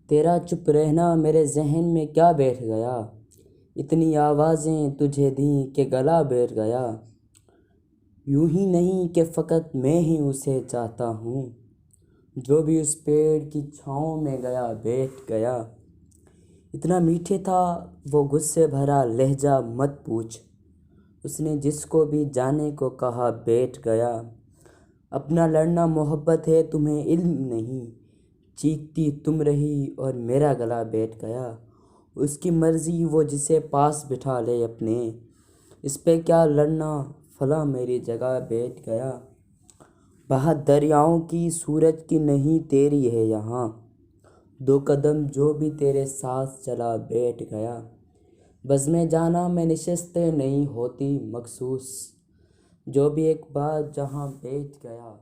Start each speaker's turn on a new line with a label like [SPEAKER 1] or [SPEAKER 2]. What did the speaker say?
[SPEAKER 1] تیرا چپ رہنا میرے ذہن میں کیا بیٹھ گیا، اتنی آوازیں تجھے دیں کہ گلا بیٹھ گیا۔ یوں ہی نہیں کہ فقط میں ہی اسے چاہتا ہوں، جو بھی اس پیڑ کی چھاؤں میں گیا بیٹھ گیا۔ اتنا میٹھے تھا وہ غصے بھرا لہجہ مت پوچھ، اس نے جس کو بھی جانے کو کہا بیٹھ گیا۔ اپنا لڑنا محبت ہے تمہیں علم نہیں، چیختی تم رہی اور میرا گلا بیٹھ گیا۔ اس کی مرضی وہ جسے پاس بٹھا لے اپنے، اس پہ کیا لڑنا فلاں میری جگہ بیٹھ گیا۔ بہت دریاؤں کی سورج کی نہیں تیری ہے یہاں، دو قدم جو بھی تیرے ساتھ چلا بیٹھ گیا۔ بزمِ جانا میں نشستیں نہیں ہوتی مخصوص، جو بھی ایک بار جہاں بیٹھ گیا۔